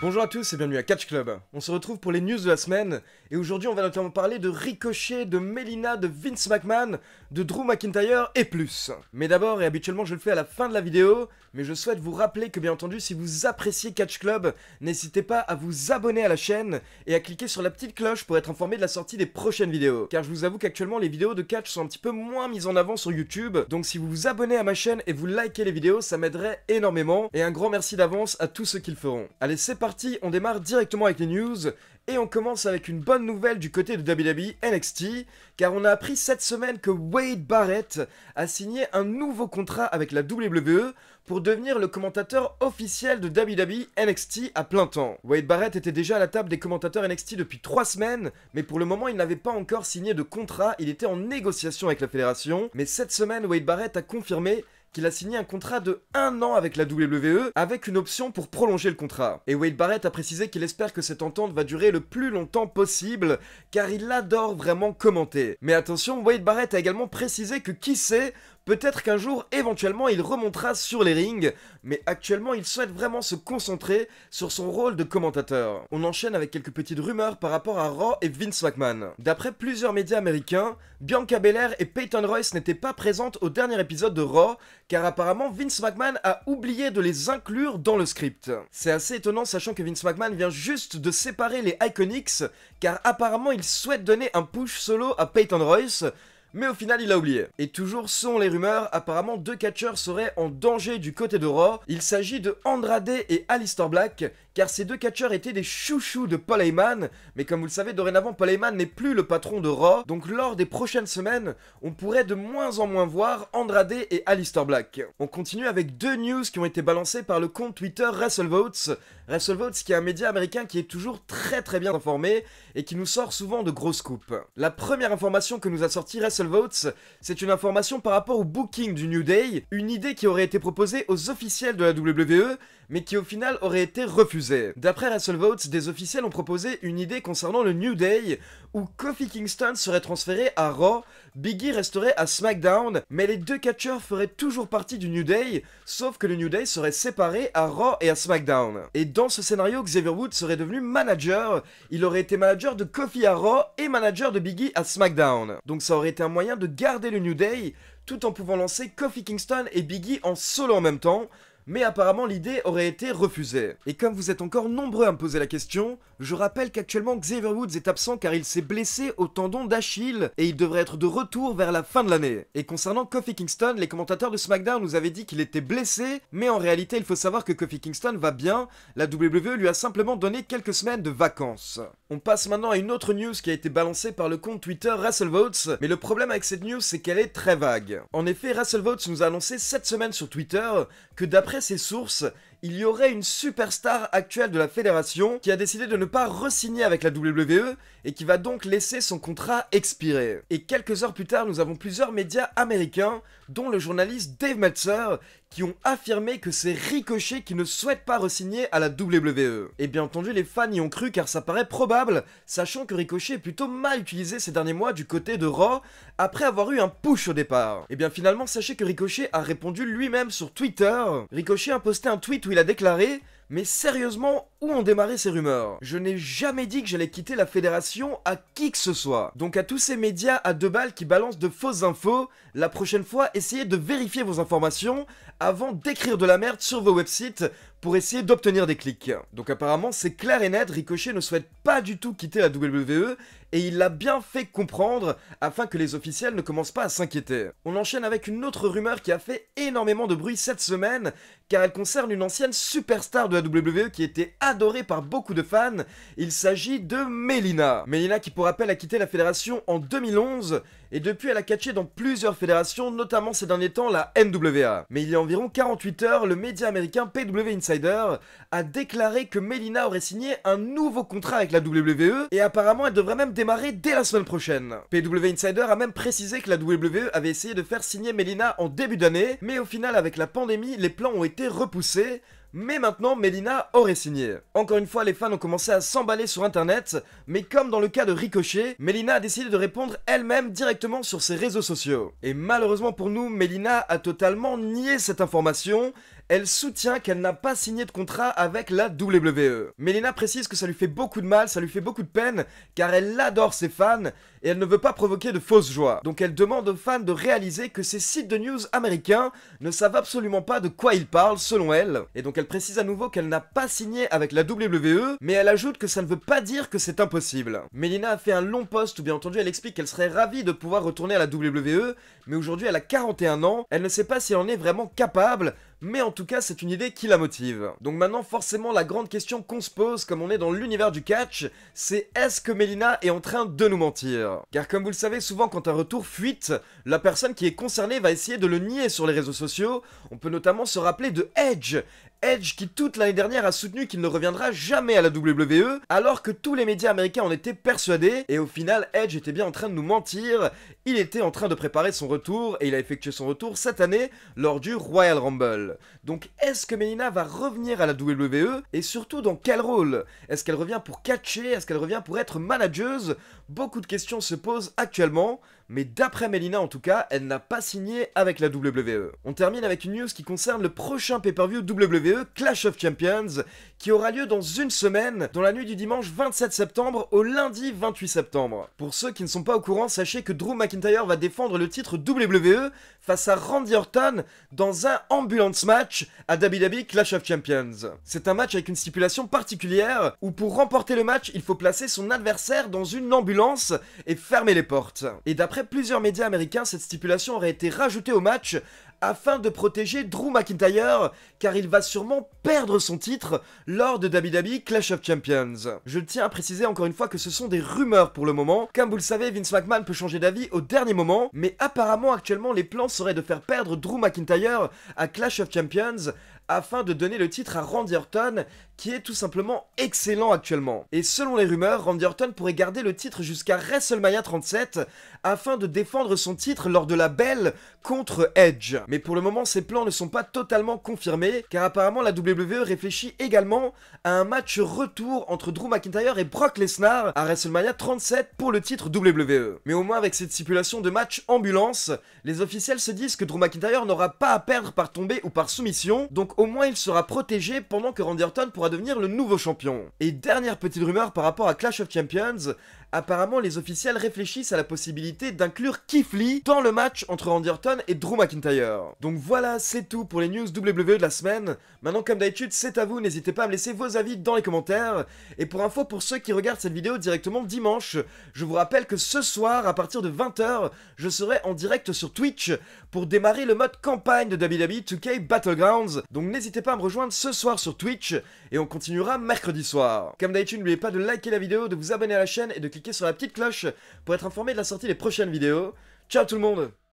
Bonjour à tous et bienvenue à Catch Club. On se retrouve pour les news de la semaine et aujourd'hui on va notamment parler de Ricochet, de Melina, de Vince McMahon, de Drew McIntyre et plus. Mais d'abord, et habituellement je le fais à la fin de la vidéo, mais je souhaite vous rappeler que bien entendu si vous appréciez Catch Club, n'hésitez pas à vous abonner à la chaîne et à cliquer sur la petite cloche pour être informé de la sortie des prochaines vidéos. Car je vous avoue qu'actuellement les vidéos de catch sont un petit peu moins mises en avant sur YouTube, donc si vous vous abonnez à ma chaîne et vous likez les vidéos, ça m'aiderait énormément et un grand merci d'avance à tous ceux qui le feront. Allez, c'est parti, on démarre directement avec les news. Et on commence avec une bonne nouvelle du côté de WWE NXT, car on a appris cette semaine que Wade Barrett a signé un nouveau contrat avec la WWE pour devenir le commentateur officiel de WWE NXT à plein temps. Wade Barrett était déjà à la table des commentateurs NXT depuis 3 semaines, mais pour le moment il n'avait pas encore signé de contrat, il était en négociation avec la fédération, mais cette semaine Wade Barrett a confirmé qu'il a signé un contrat de 1 an avec la WWE, avec une option pour prolonger le contrat. Et Wade Barrett a précisé qu'il espère que cette entente va durer le plus longtemps possible, car il adore vraiment commenter. Mais attention, Wade Barrett a également précisé que qui sait, peut-être qu'un jour, éventuellement, il remontera sur les rings, mais actuellement, il souhaite vraiment se concentrer sur son rôle de commentateur. On enchaîne avec quelques petites rumeurs par rapport à Raw et Vince McMahon. D'après plusieurs médias américains, Bianca Belair et Peyton Royce n'étaient pas présentes au dernier épisode de Raw, car apparemment Vince McMahon a oublié de les inclure dans le script. C'est assez étonnant sachant que Vince McMahon vient juste de séparer les Iconics, car apparemment il souhaite donner un push solo à Peyton Royce, mais au final il a oublié. Et toujours selon les rumeurs, apparemment 2 catcheurs seraient en danger du côté de Raw. Il s'agit de Andrade et Aleister Black, car ces 2 catcheurs étaient des chouchous de Paul Heyman, mais comme vous le savez, dorénavant Paul Heyman n'est plus le patron de Raw, donc lors des prochaines semaines, on pourrait de moins en moins voir Andrade et Aleister Black. On continue avec 2 news qui ont été balancées par le compte Twitter WrestleVotes. WrestleVotes qui est un média américain qui est toujours très bien informé et qui nous sort souvent de grosses coupes. La première information que nous a sorti WrestleVotes, c'est une information par rapport au booking du New Day, une idée qui aurait été proposée aux officiels de la WWE, mais qui au final aurait été refusée. D'après WrestleVotes, des officiels ont proposé une idée concernant le New Day, où Kofi Kingston serait transféré à Raw, Big E resterait à SmackDown, mais les 2 catcheurs feraient toujours partie du New Day, sauf que le New Day serait séparé à Raw et à SmackDown. Et dans ce scénario, Xavier Woods serait devenu manager, il aurait été manager de Kofi à Raw et manager de Big E à SmackDown. Donc ça aurait été un moyen de garder le New Day, tout en pouvant lancer Kofi Kingston et Big E en solo en même temps, mais apparemment l'idée aurait été refusée. Et comme vous êtes encore nombreux à me poser la question, je rappelle qu'actuellement Xavier Woods est absent car il s'est blessé au tendon d'Achille et il devrait être de retour vers la fin de l'année. Et concernant Kofi Kingston, les commentateurs de SmackDown nous avaient dit qu'il était blessé, mais en réalité il faut savoir que Kofi Kingston va bien, la WWE lui a simplement donné quelques semaines de vacances. On passe maintenant à une autre news qui a été balancée par le compte Twitter WrestleVotes, mais le problème avec cette news c'est qu'elle est très vague. En effet, WrestleVotes nous a annoncé cette semaine sur Twitter que d'après ses sources, il y aurait une superstar actuelle de la fédération qui a décidé de ne pas re-signer avec la WWE et qui va donc laisser son contrat expirer. Et quelques heures plus tard, nous avons plusieurs médias américains, dont le journaliste Dave Meltzer, qui ont affirmé que c'est Ricochet qui ne souhaite pas re-signer à la WWE. Et bien entendu, les fans y ont cru car ça paraît probable, sachant que Ricochet est plutôt mal utilisé ces derniers mois du côté de Raw, après avoir eu un push au départ. Et bien finalement, sachez que Ricochet a répondu lui-même sur Twitter. Ricochet a posté un tweet où il a déclaré: mais sérieusement, où ont démarré ces rumeurs? Je n'ai jamais dit que j'allais quitter la fédération à qui que ce soit. Donc à tous ces médias à 2 balles qui balancent de fausses infos, la prochaine fois, essayez de vérifier vos informations avant d'écrire de la merde sur vos websites pour essayer d'obtenir des clics. Donc apparemment, c'est clair et net, Ricochet ne souhaite pas du tout quitter la WWE et il l'a bien fait comprendre afin que les officiels ne commencent pas à s'inquiéter. On enchaîne avec une autre rumeur qui a fait énormément de bruit cette semaine, car elle concerne une ancienne superstar de la WWE qui était adorée par beaucoup de fans. Il s'agit de Melina. Melina qui pour rappel a quitté la fédération en 2011 et depuis elle a catché dans plusieurs fédérations, notamment ces derniers temps la NWA. Mais il y a environ 48 heures, le média américain PW Insider a déclaré que Melina aurait signé un nouveau contrat avec la WWE et apparemment elle devrait même démarrer dès la semaine prochaine. PW Insider a même précisé que la WWE avait essayé de faire signer Melina en début d'année, mais au final avec la pandémie, les plans ont été repoussés. Mais maintenant, Melina aurait signé. Encore une fois, les fans ont commencé à s'emballer sur internet, mais comme dans le cas de Ricochet, Melina a décidé de répondre elle-même directement sur ses réseaux sociaux. Et malheureusement pour nous, Melina a totalement nié cette information. elle soutient qu'elle n'a pas signé de contrat avec la WWE. Melina précise que ça lui fait beaucoup de mal, ça lui fait beaucoup de peine, car elle adore ses fans et elle ne veut pas provoquer de fausses joies. Donc elle demande aux fans de réaliser que ces sites de news américains ne savent absolument pas de quoi ils parlent selon elle. Et donc elle précise à nouveau qu'elle n'a pas signé avec la WWE, mais elle ajoute que ça ne veut pas dire que c'est impossible. Melina a fait un long post où bien entendu elle explique qu'elle serait ravie de pouvoir retourner à la WWE, mais aujourd'hui elle a 41 ans, elle ne sait pas si elle en est vraiment capable, mais en tout cas c'est une idée qui la motive. Donc maintenant forcément la grande question qu'on se pose comme on est dans l'univers du catch, c'est est-ce que Melina est en train de nous mentir? Car comme vous le savez souvent quand un retour fuite, la personne qui est concernée va essayer de le nier sur les réseaux sociaux. On peut notamment se rappeler de Edge. Edge qui toute l'année dernière a soutenu qu'il ne reviendra jamais à la WWE, alors que tous les médias américains en étaient persuadés, et au final Edge était bien en train de nous mentir, il était en train de préparer son retour, et il a effectué son retour cette année lors du Royal Rumble. Donc est-ce que Melina va revenir à la WWE, et surtout dans quel rôle? Est-ce qu'elle revient pour catcher? Est-ce qu'elle revient pour être manageuse? Beaucoup de questions se posent actuellement, mais d'après Melina en tout cas, elle n'a pas signé avec la WWE. On termine avec une news qui concerne le prochain pay-per-view WWE, Clash of Champions, qui aura lieu dans une semaine, dans la nuit du dimanche 27 septembre au lundi 28 septembre. Pour ceux qui ne sont pas au courant, sachez que Drew McIntyre va défendre le titre WWE face à Randy Orton dans un ambulance match à WWE Clash of Champions. C'est un match avec une stipulation particulière où pour remporter le match, il faut placer son adversaire dans une ambulance et fermer les portes. Et d'après plusieurs médias américains, cette stipulation aurait été rajoutée au match afin de protéger Drew McIntyre, car il va sûrement perdre son titre lors de WWE Clash of Champions. Je tiens à préciser encore une fois que ce sont des rumeurs pour le moment. Comme vous le savez, Vince McMahon peut changer d'avis au dernier moment, mais apparemment actuellement les plans seraient de faire perdre Drew McIntyre à Clash of Champions afin de donner le titre à Randy Orton, qui est tout simplement excellent actuellement. Et selon les rumeurs, Randy Orton pourrait garder le titre jusqu'à WrestleMania 37 afin de défendre son titre lors de la Belle contre Edge. Mais pour le moment, ces plans ne sont pas totalement confirmés, car apparemment la WWE réfléchit également à un match retour entre Drew McIntyre et Brock Lesnar à WrestleMania 37 pour le titre WWE. Mais au moins avec cette stipulation de match ambulance, les officiels se disent que Drew McIntyre n'aura pas à perdre par tombée ou par soumission, donc au moins il sera protégé pendant que Randy Orton pourra devenir le nouveau champion. Et dernière petite rumeur par rapport à Clash of Champions, apparemment les officiels réfléchissent à la possibilité d'inclure Keith Lee dans le match entre Randy Orton et Drew McIntyre. Donc voilà, c'est tout pour les news WWE de la semaine. Maintenant comme d'habitude, c'est à vous, n'hésitez pas à me laisser vos avis dans les commentaires. Et pour info, pour ceux qui regardent cette vidéo directement dimanche, je vous rappelle que ce soir, à partir de 20 h, je serai en direct sur Twitch pour démarrer le mode campagne de WWE 2K Battlegrounds. Donc n'hésitez pas à me rejoindre ce soir sur Twitch et on continuera mercredi soir. Comme d'habitude, n'oubliez pas de liker la vidéo, de vous abonner à la chaîne et de cliquer sur la petite cloche pour être informé de la sortie des prochaines vidéos. Ciao tout le monde!